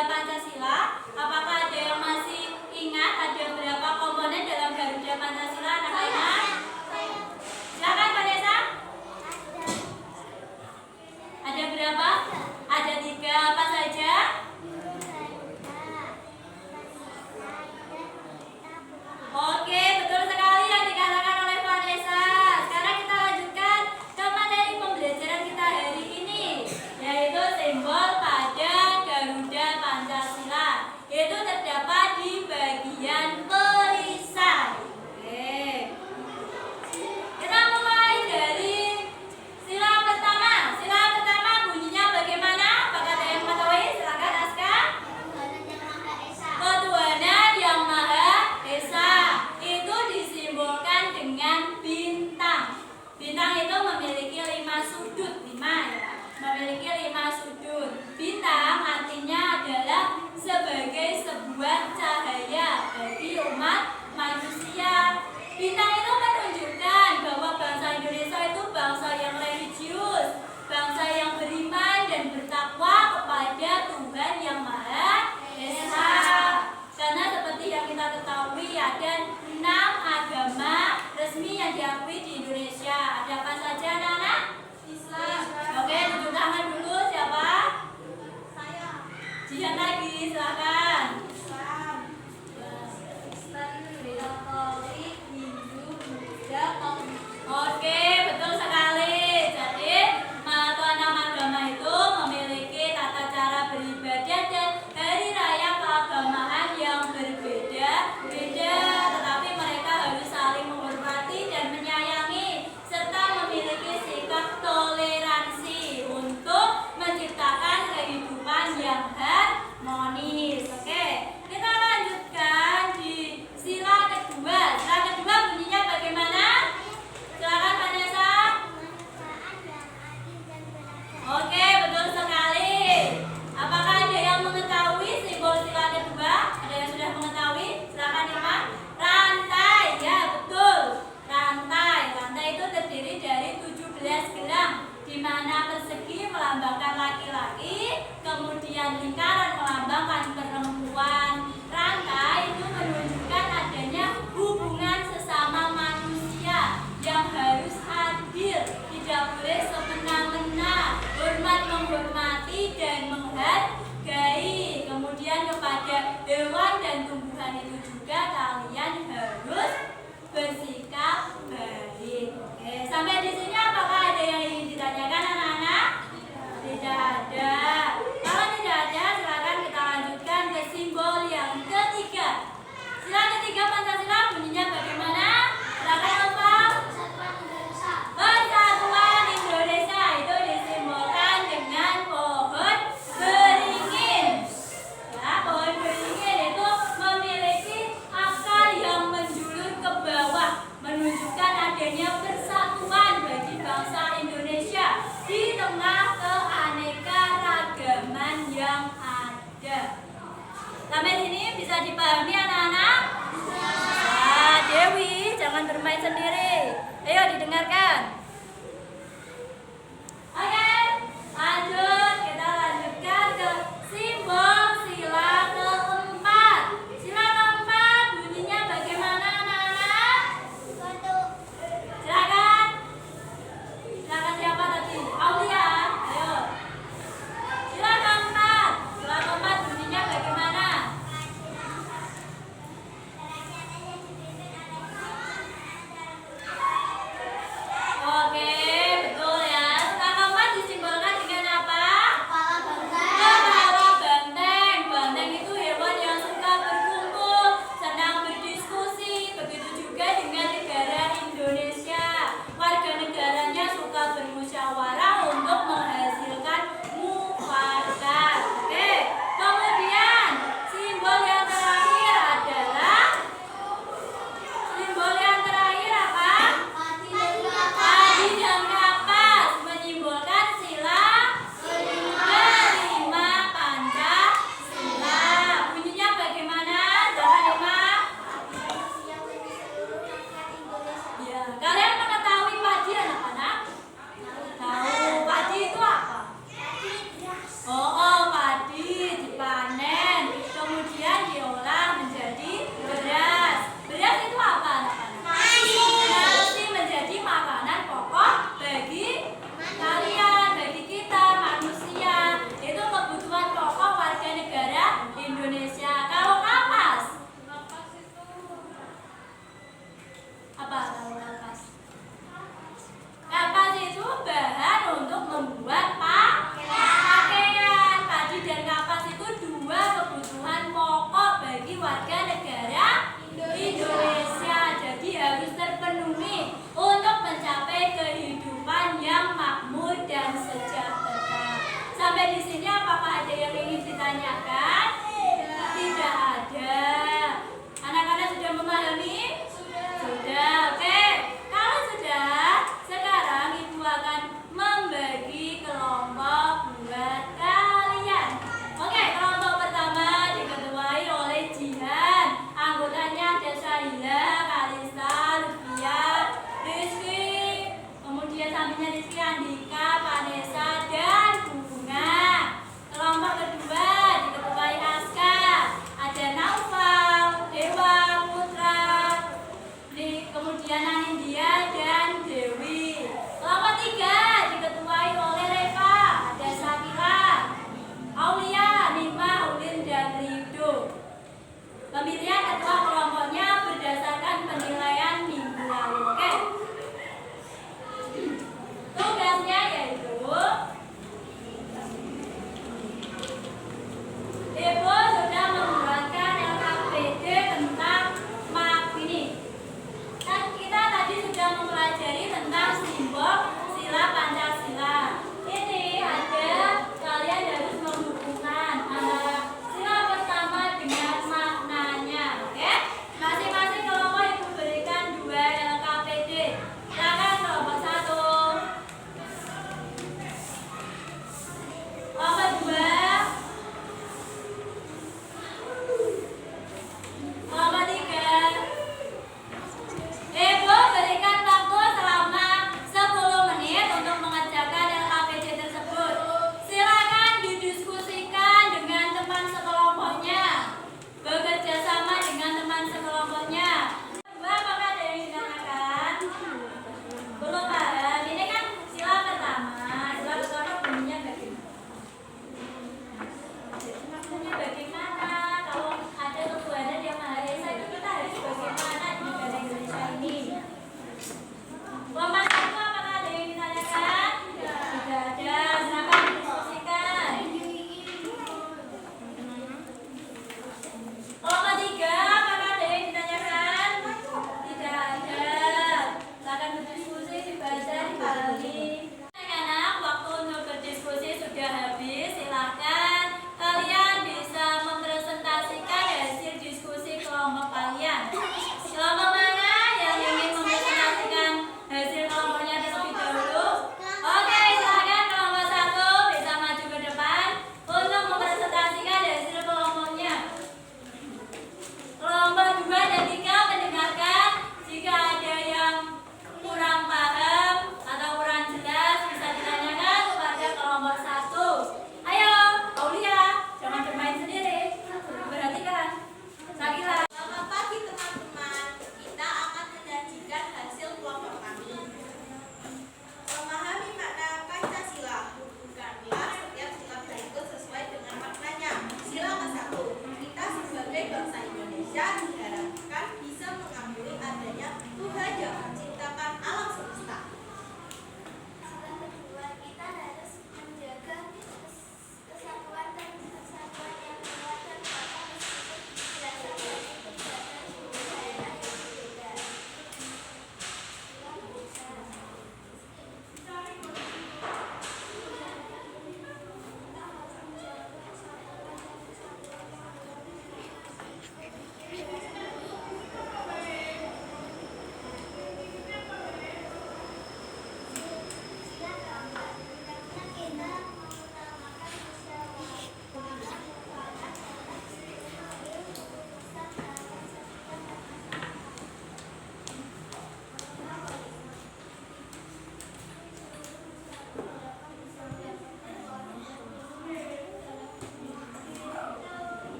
Garuda Pancasila. Apakah ada yang masih ingat ada berapa komponen dalam Garuda Pancasila, anak-anak? Silakan Vanessa. Ada berapa? Ada 3. Apa saja? Oke, betul sekali yang dikatakan oleh Vanessa. Sekarang kita lanjutkan ke materi pembelajaran kita hari ini, yaitu simbol pada Garuda Pancasila. Itu terdapat di bagian perisai. Oke. Kita mulai dari sila pertama. Sila pertama bunyinya bagaimana? Apakah ada yang mengetahui? Silakan Aska. Ketuhanan Yang Maha Esa. Itu disimbolkan dengan bintang. Bintang itu memiliki 5 sudut, 5 ya. Memiliki 5 sudut. Bintang artinya adalah sebagai sebuah cahaya bagi umat manusia. Bintang itu menunjukkan bahwa bangsa Indonesia itu bangsa yang religius, bangsa yang beriman dan bertakwa kepada Tuhan Yang Maha Esa. Karena seperti yang kita ketahui ada 6 agama resmi yang diakui di Indonesia. Ada apa saja anak-anak? Islam. Oke, tunjuk tangan dulu siapa? Saya. Jihan lagi, silakan. Islam. Kristen, Katolik, Hindu, Buddha, Oke, betul sekali. Jadi, keenam agama itu memiliki tata cara beribadah dan hari raya keagamaan yang berbeda-beda, tetapi mereka harus saling menghormati dan menyayangi serta memiliki sikap toleransi untuk menciptakan kehidupan yang harmonis. Oke, kita lanjutkan di sila kedua. Sila kedua bunyinya bagaimana? Silakan Vanessa. Oke, betul sekali. Apakah ada yang mengetahui simbol sila kedua? Ada yang sudah mengetahui? Silakan Irma. Rantai, ya betul. Rantai. Rantai itu terdiri dari 17 gelang, di mana persegi melambangkan laki-laki, kemudian lingkaran melambangkan perempuan. Rantai itu menunjukkan adanya hubungan sesama manusia yang harus adil, tidak boleh semena-mena, hormat menghormati dan menghargai. Kemudian kepada hewan dan tumbuhan itu juga kalian harus bersikap baik. Oke, sampai di sini apakah ada yang ingin ditanyakan anak-anak? Tidak ada. Kalau tidak ada, silakan kita lanjutkan ke simbol yang ketiga. Sila ketiga Pancasila bunyinya bagaimana? Silakan Nova. Persatuan Indonesia itu disimbolkan dengan pohon beringin. Ya, pohon beringin itu memiliki akar yang menjulur ke bawah, menunjukkan adanya persatuan bagi bangsa Indonesia di tengah keanekaragaman yang ada. Sampai sini bisa dipahami anak-anak? Nah, Dewi, jangan bermain sendiri. Ayo didengarkan. Oke, lanjut. Kita lanjutkan ke simbol sila keempat. Sila keempat bunyinya bagaimana anak-anak? Silakan. Silakan siapa tadi? Aulia. Ayo. Sila keempat. Sila keempat bunyinya bagaimana?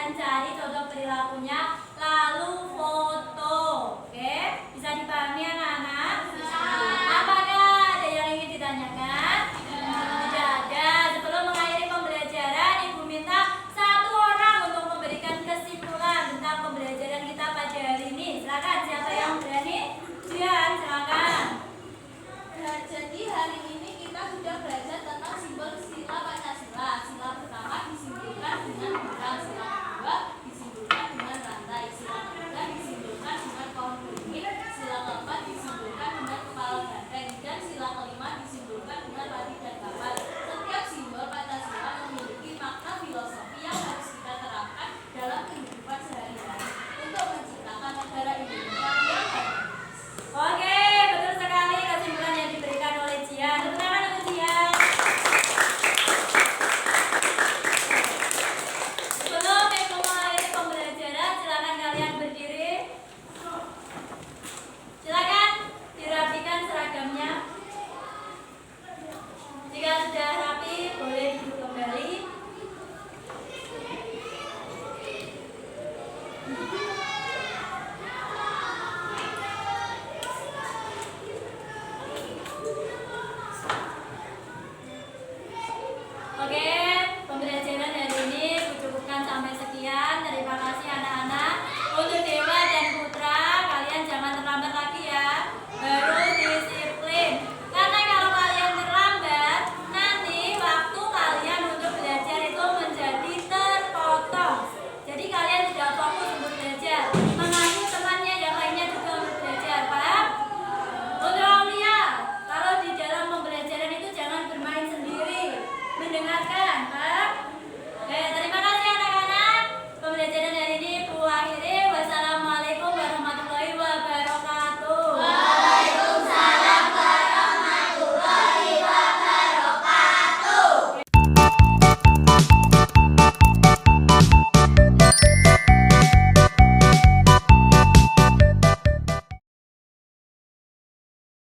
kalian cari contoh perilakunya